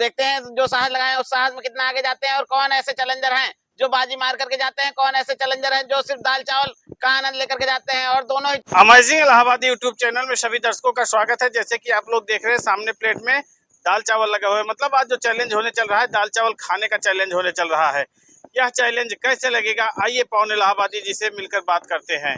देखते हैं जो साहस लगाए उस साहस में कितना आगे जाते हैं और कौन ऐसे चैलेंजर हैं जो बाजी मार करके जाते हैं, कौन ऐसे चैलेंजर हैं जो सिर्फ दाल चावल का आनंद लेकर के जाते हैं। और दोनों अमेजिंग इलाहाबादी यूट्यूब चैनल में सभी दर्शकों का स्वागत है। जैसे कि आप लोग देख रहे हैं सामने प्लेट में दाल चावल लगे हुए हैं। मतलब आज जो चैलेंज होने चल रहा है, दाल चावल खाने का चैलेंज होने चल रहा है। यह चैलेंज कैसे लगेगा, आइए पवन इलाहाबादी जी से मिलकर बात करते हैं।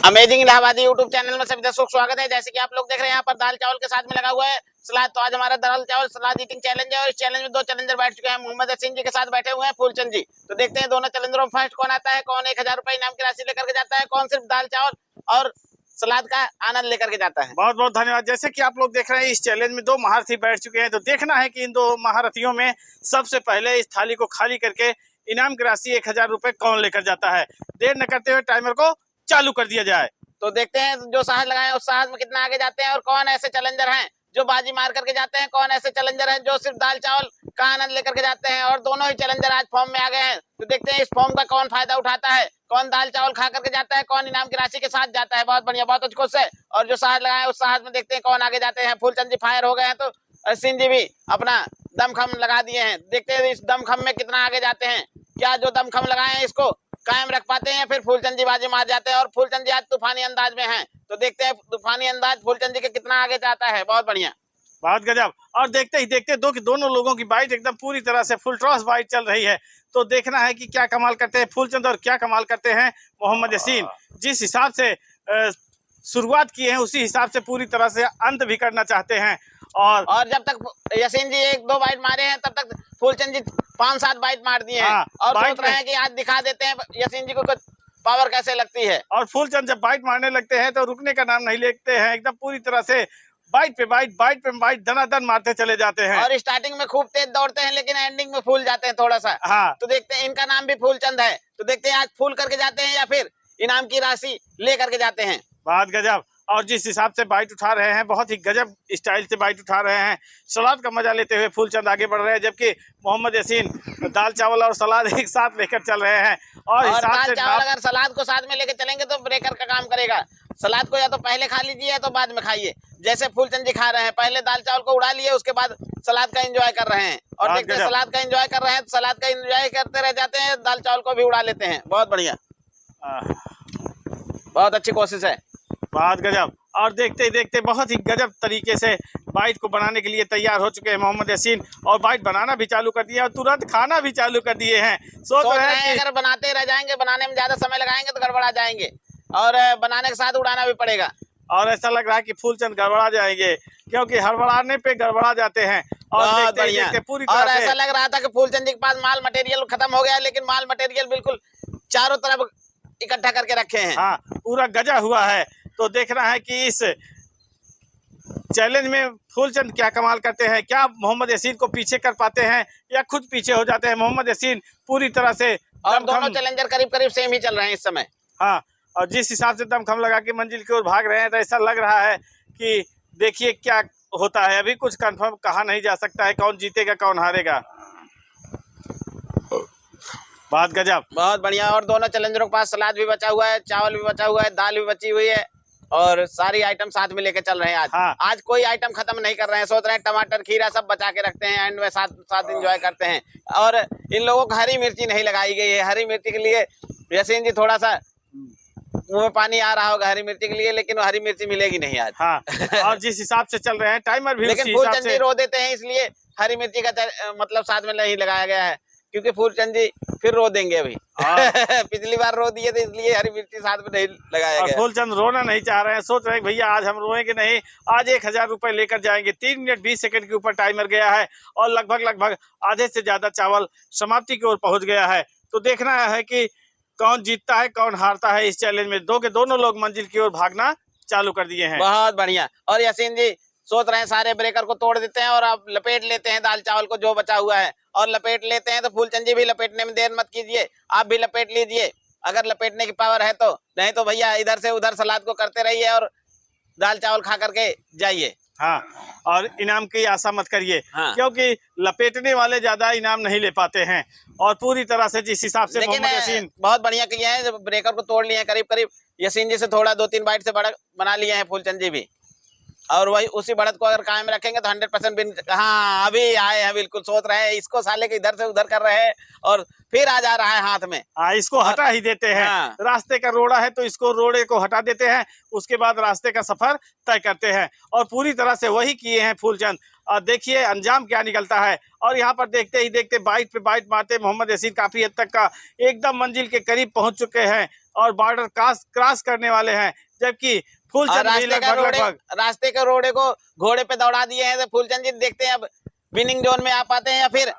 अमेजिंग इलाहाबादी यूट्यूब चैनल में सभी दर्शकों का स्वागत है। जैसे कि आप लोग देख रहे हैं यहाँ पर दाल चावल के साथ में लगा हुआ है सलाद। तो आज हमारा दाल चावल सलाद ईटिंग चैलेंज है और इस चैलेंज में दो चैलेंजर बैठ चुके हैं। मोहम्मद हसीन जी के साथ बैठे हुए हैं फूलचंद जी। तो देखते हैं दोनों चैलेंजरों में फर्स्ट कौन आता है, कौन 1000 रुपए इनाम की राशि लेकर के जाता है, कौन सिर्फ दाल चावल और सलाद का आनंद लेकर के जाता है। बहुत बहुत धन्यवाद। जैसे कि आप लोग देख रहे हैं इस चैलेंज में दो महारथी बैठ चुके हैं। तो देखना है कि इन दो महारथियों में सबसे पहले इस थाली को खाली करके इनाम की राशि 1000 रुपए कौन लेकर जाता है। देर न करते हुए टाइमर को चालू कर दिया जाए। तो देखते हैं जो साहस लगाए उस साहस में कितना आगे जाते हैं और कौन ऐसे चैलेंजर हैं जो बाजी मार करके जाते हैं, कौन ऐसे चैलेंजर हैं जो सिर्फ दाल चावल का आनंद लेकर के जाते हैं। और दोनों ही चैलेंजर आज फॉर्म में आ गए हैं। तो देखते हैं इस फॉर्म का कौन फायदा उठाता है, कौन दाल चावल खा करके जाता है, कौन इनाम की राशि के साथ जाता है। बहुत बढ़िया, बहुत अच्छे से। और जो साहस लगाए उस साहस में देखते हैं कौन आगे जाते हैं। फूलचंद जी फायर हो गए हैं तो असीम जी भी अपना दमखम लगा दिए हैं। देखते हैं इस दमखम में कितना आगे जाते हैं। क्या जो दमखम लगाए हैं इसको कायम रख पाते हैं, फिर फूलचंद जी बाजी मार जाते हैं। और फूलचंद जी आज तूफानी अंदाज में हैं। तो देखते हैं तूफानी अंदाज फूलचंद जी के कितना आगे जाता है। बहुत बढ़िया, बहुत गजब। और देखते ही देखते दोनों लोगों की बाइट एकदम पूरी तरह से फुल टॉस बाइट चल रही है। तो देखना है कि क्या कमाल करते हैं फूलचंद और क्या कमाल करते हैं मोहम्मद यासीन। जिस हिसाब से शुरुआत की है उसी हिसाब से पूरी तरह से अंत भी करना चाहते हैं। और जब तक यासीन जी 1-2 बाइट मारे हैं तब तक फूलचंद जी 5-7 बाइट मार दिए हैं। और सोच रहे हैं कि आज दिखा देते हैं यासीन जी को कुछ पावर कैसे लगती है। और फूलचंद जब बाइट मारने लगते हैं तो रुकने का नाम नहीं लेते हैं। एकदम पूरी तरह से बाइट पे बाइट दनादन मारते चले जाते हैं। और स्टार्टिंग में खूब तेज दौड़ते हैं लेकिन एंडिंग में फूल जाते हैं थोड़ा सा। हाँ। तो देखते हैं इनका नाम भी फूलचंद है। तो देखते हैं आज फूल करके जाते हैं या फिर इनाम की राशि ले करके जाते हैं। बहुत गजब। और जिस हिसाब से बाइट उठा रहे हैं, बहुत ही गजब स्टाइल से बाइट उठा रहे हैं। सलाद का मजा लेते हुए फूलचंद आगे बढ़ रहे हैं, जबकि मोहम्मद यासीन दाल चावल और सलाद एक साथ लेकर चल रहे हैं। और दाल चावल अगर सलाद को साथ में लेकर चलेंगे तो ब्रेकर का काम करेगा। सलाद को या तो पहले खा लीजिए या तो बाद में खाइए। जैसे फूलचंद जी खा रहे हैं, पहले दाल चावल को उड़ा लिए उसके बाद सलाद का एंजॉय कर रहे हैं। और देखते हैं सलाद का एंजॉय कर रहे हैं तो सलाद का एंजॉय करते रह जाते हैं, दाल चावल को भी उड़ा लेते हैं। बहुत बढ़िया, बहुत अच्छी कोशिश है। बहुत गजब। और देखते ही देखते बहुत ही गजब तरीके से बाइट को बनाने के लिए तैयार हो चुके हैं मोहम्मद यासीन। और बाइट बनाना भी चालू कर दिया और तुरंत खाना भी चालू कर दिए हैं। सोच रहे हैं अगर बनाते रह जाएंगे, बनाने में ज्यादा समय लगाएंगे तो गड़बड़ा जाएंगे और बनाने के साथ उड़ाना भी पड़ेगा। और ऐसा लग रहा है कि फूलचंद गड़बड़ा जाएंगे, क्योंकि हड़बड़ाने पे गड़बड़ा जाते हैं। और देखते पूरी तरह और ऐसा लग रहा था कि फूलचंद जी के पास माल मटेरियल खत्म हो गया, लेकिन माल मटेरियल बिल्कुल चारों तरफ इकट्ठा करके रखे हैं। हाँ, पूरा गजा हुआ है। तो देखना है कि इस चैलेंज में फूलचंद क्या कमाल करते हैं, क्या मोहम्मद यासीन को पीछे कर पाते हैं या खुद पीछे हो जाते हैं। मोहम्मद यासीन पूरी तरह से और दोनों चैलेंजर करीब करीब सेम ही चल रहे हैं इस समय। हाँ, और जिस हिसाब से दमखम लगा के मंजिल की ओर भाग रहे हैं तो ऐसा लग रहा है कि देखिए क्या होता है। अभी कुछ कंफर्म कहा नहीं जा सकता है कौन जीतेगा कौन हारेगा। बहुत गजब, बहुत बढ़िया। और दोनों चैलेंजरों के पास सलाद भी बचा हुआ है, चावल भी बचा हुआ है, दाल भी बची हुई है और सारी आइटम साथ में लेके चल रहे हैं आज। हाँ। आज कोई आइटम खत्म नहीं कर रहे हैं। सोच रहे हैं टमाटर खीरा सब बचा के रखते हैं, एंड में साथ साथ एंजॉय करते हैं। और इन लोगों को हरी मिर्ची नहीं लगाई गई है। हरी मिर्ची के लिए यासीन जी थोड़ा सा मुंह में पानी आ रहा होगा हरी मिर्ची के लिए, लेकिन हरी मिर्ची मिलेगी नहीं आज। हाँ। और जिस हिसाब से चल रहे हैं टाइमर भी लेकिन फूलचंद जी रो देते हैं, इसलिए हरी मिर्ची का मतलब साथ में नहीं लगाया गया है, क्योंकि फूलचंद जी फिर रो देंगे अभी। पिछली बार रो दिए थे इसलिए हरी मिर्ची साथ में नहीं लगाया गया। फूलचंद रोना नहीं चाह रहे हैं, सोच रहे हैं भैया आज हम रोएंगे नहीं, आज 1000 रुपए लेकर जाएंगे। 3 मिनट 20 सेकंड के ऊपर टाइमर गया है और लगभग आधे से ज्यादा चावल समाप्ति की ओर पहुंच गया है। तो देखना है कि कौन जीतता है कौन हारता है इस चैलेंज में। दोनों लोग मंजिल की ओर भागना चालू कर दिए हैं। बहुत बढ़िया। और यासीन जी सोच रहे हैं सारे ब्रेकर को तोड़ देते हैं और अब लपेट लेते हैं दाल चावल को जो बचा हुआ है, और लपेट लेते हैं। तो फूलचंद जी भी लपेटने में देर मत कीजिए, आप भी लपेट लीजिए अगर लपेटने की पावर है तो। नहीं तो भैया इधर से उधर सलाद को करते रहिए और दाल चावल खा करके जाइए। हाँ, और इनाम की आशा मत करिए। हाँ। क्योंकि लपेटने वाले ज्यादा इनाम नहीं ले पाते हैं। और पूरी तरह से जिस हिसाब से मोहम्मद यासीन बहुत बढ़िया किए हैं, ब्रेकर को तोड़ लिए हैं करीब करीब। यासीन जी से थोड़ा 2-3 बाइट से बड़ा बना लिए हैं फूलचंद जी भी। और वही उसी बढ़त को अगर कायम रखेंगे तो 100% बिन। हाँ अभी आए हैं, बिल्कुल सोच रहे हैं इसको साले के इधर से उधर कर रहे हैं और फिर आ जा रहा है हाथ में। इसको हटा ही देते हैं। हाँ। रास्ते का रोड़ा है तो इसको रोड़े को हटा देते हैं, उसके बाद रास्ते का सफर तय करते हैं और पूरी तरह से वही किए हैं फूलचंद। और देखिए अंजाम क्या निकलता है। और यहाँ पर देखते ही देखते बाइट पे बाइट मारते मोहम्मद यासीन काफी हद तक का एकदम मंजिल के करीब पहुंच चुके हैं और बॉर्डर क्रॉस करने वाले हैं, जबकि फूलचंद भी लगभग रास्ते के रोड़े को घोड़े पे दौड़ा दिए हैं। तो फूलचंद जी देखते हैं अब विनिंग जोन में आ पाते हैं या फिर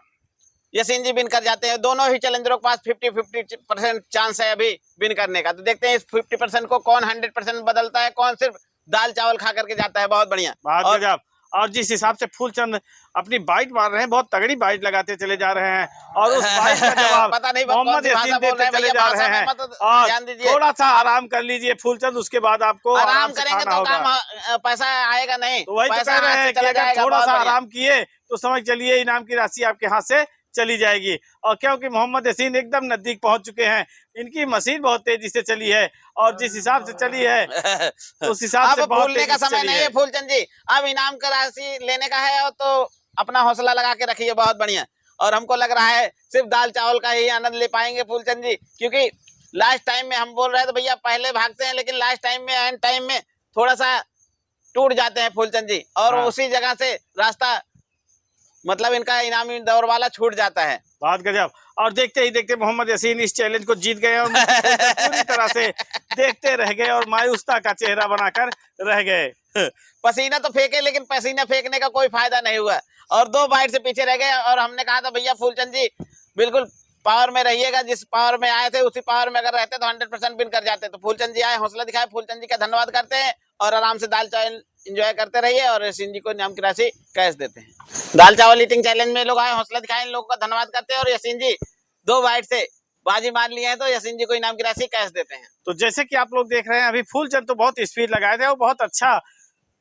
यासीन जी विन कर जाते हैं। दोनों ही चैलेंजरों के पास 50-50% चांस है अभी विन करने का। तो देखते हैं इस 50% को कौन 100% बदलता है, कौन सिर्फ दाल चावल खा करके जाता है। बहुत बढ़िया। और जिस हिसाब से फूलचंद अपनी बाइट मार रहे हैं, बहुत तगड़ी बाइट लगाते चले जा रहे हैं और उस बाइट का जवाब पता नहीं मोहम्मद यासीन देते चले जा रहे हैं। और थोड़ा सा आराम कर लीजिए फूलचंद, उसके बाद आपको आराम करेंगे तो काम पैसा आएगा नहीं। तो वही तो कह रहे हैं कि अगर थोड़ा सा आराम किए तो समझ चलिए इनाम की राशि आपके हाथ से चली जाएगी। और क्योंकि मोहम्मद यासीन एकदम नजदीक पहुंच चुके हैं, इनकी मशीन बहुत तेजी से चली है और जिस हिसाब से चली है उस हिसाब से बहुत भूलने का समय नहीं है फूलचंद जी। अब इनाम का राशि लेने का है तो अपना हौसला लगा के रखिए। बहुत बढ़िया। और हमको लग रहा है सिर्फ दाल चावल का ही आनंद ले पाएंगे फूलचंद जी, क्योंकि लास्ट टाइम में हम बोल रहे थे भैया पहले भागते हैं, लेकिन लास्ट टाइम में एंड टाइम में थोड़ा सा टूट जाते हैं फूलचंद जी और उसी जगह से रास्ता मतलब इनका इनामी दौर वाला छूट जाता है। बहुत गजब। और देखते ही देखते मोहम्मद यासीन इस चैलेंज को जीत गए और पूरी तरह से देखते रह गए और मायूसता का चेहरा बनाकर रह गए। पसीना तो फेंके लेकिन पसीना फेंकने का कोई फायदा नहीं हुआ और 2 बाइट से पीछे रह गए। और हमने कहा था भैया फूलचंद जी बिल्कुल पावर में रहिएगा, जिस पावर में आए थे उसी पावर में अगर रहते तो 100% विन कर जाते। तो फूलचंद जी आए, हौसला दिखाए। फूलचंद जी का धन्यवाद करते हैं और आराम से दाल चावल एंजॉय करते रहिए और यासीन जी को इनाम की राशि कैश देते हैं। दाल चावल ईटिंग चैलेंज में लोग आए, हौसला दिखाए, इन लोगों का धन्यवाद करते हैं और यासीन जी 2 बाइट से बाजी मार लिए हैं तो यासीन जी को इनाम की राशि कैश देते हैं। तो जैसे कि आप लोग देख रहे हैं अभी फूलचंद तो बहुत स्पीड लगाए थे और बहुत अच्छा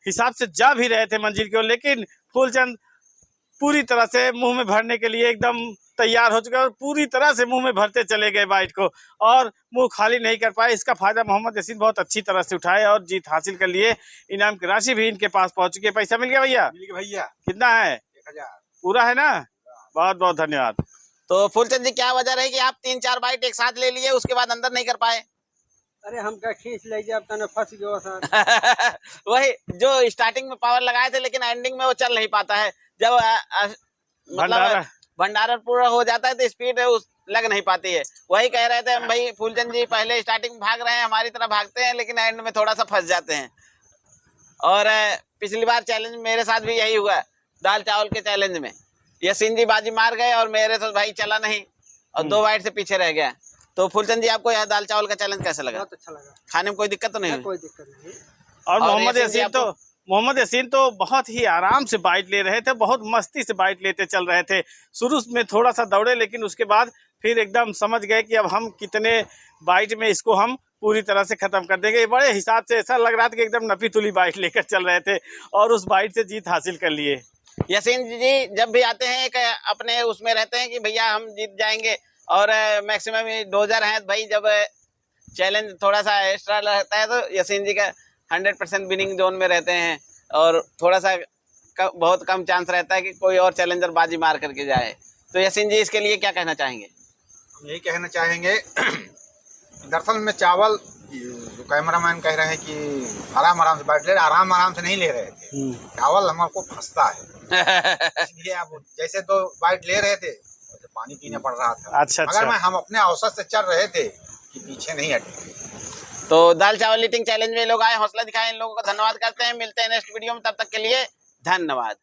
हिसाब से जा भी रहे थे मंजिल की ओर, लेकिन फूलचंद पूरी तरह से मुंह में भरने के लिए एकदम तैयार हो चुके और पूरी तरह से मुंह में भरते चले गए बाइट को और मुंह खाली नहीं कर पाए। इसका फायदा मोहम्मद यासीन बहुत अच्छी तरह से उठाए और जीत हासिल कर लिए। इनाम की राशि भी इनके पास पहुंच चुकी है। पैसा मिल गया भैया? मिल गया भैया। कितना है? 1000 पूरा है ना? बहुत बहुत धन्यवाद। तो फूलचंद जी क्या वजह रही कि आप 3-4 बाइट एक साथ ले लिए उसके बाद अंदर नहीं कर पाए? अरे हम क्या खींच ले अब तने फंस गयो सर। वही जो स्टार्टिंग में पावर लगाए थे लेकिन एंडिंग में वो चल नहीं पाता है। जब मतलब भंडारण पूरा हो जाता है तो स्पीड लग नहीं पाती है। वही कह रहे थे हम भाई फूलचंद जी पहले स्टार्टिंग में भाग रहे हैं, हमारी तरह भागते हैं लेकिन एंड में थोड़ा सा फंस जाते हैं। और पिछली बार चैलेंज मेरे साथ भी यही हुआ दाल चावल के चैलेंज में। यासीन जी बाजी मार गए और मेरे तो भाई चला नहीं और 2 बाइट से पीछे रह गया। तो फूलचंद जी आपको यह दाल चावल का चैलेंज कैसा लगा? बहुत अच्छा लगा। खाने में कोई दिक्कत तो नहीं हुई? कोई दिक्कत नहीं। और मोहम्मद यासीन तो बहुत ही आराम से बाइट ले रहे थे, बहुत मस्ती से बाइट लेते चल रहे थे। शुरू में थोड़ा सा दौड़े लेकिन उसके बाद फिर एकदम समझ गए कि अब हम कितने बाइट में इसको हम पूरी तरह से खत्म कर देंगे। बड़े हिसाब से ऐसा लग रहा था कि एकदम नपी तुली बाइट लेकर चल रहे थे और उस बाइट से जीत हासिल कर लिए। यासीन जी जब भी आते हैं एक अपने उसमें रहते हैं कि भैया हम जीत जाएंगे और मैक्सिमम डोजर हैं भाई। जब चैलेंज थोड़ा सा एक्स्ट्रा रहता है तो यासीन जी का 100% विनिंग जोन में रहते हैं और थोड़ा सा बहुत कम चांस रहता है कि कोई और चैलेंजर बाजी मार करके जाए। तो यासीन जी इसके लिए क्या कहना चाहेंगे? हम यही कहना चाहेंगे दरअसल में चावल जो कैमरामैन कह रहे हैं कि आराम से बैठ ले, आराम से नहीं ले रहे थे। चावल हमको फंसता है इसलिए अब जैसे 2 बाइट ले रहे थे तो पानी पीना पड़ रहा था। अच्छा। मगर हम अपने अवसर से चल रहे थे कि पीछे नहीं हटे। तो दाल चावल ईटिंग चैलेंज में लोग आए, हौसला दिखाए, इन लोगों का धन्यवाद करते हैं। मिलते हैं नेक्स्ट वीडियो में, तब तक के लिए धन्यवाद।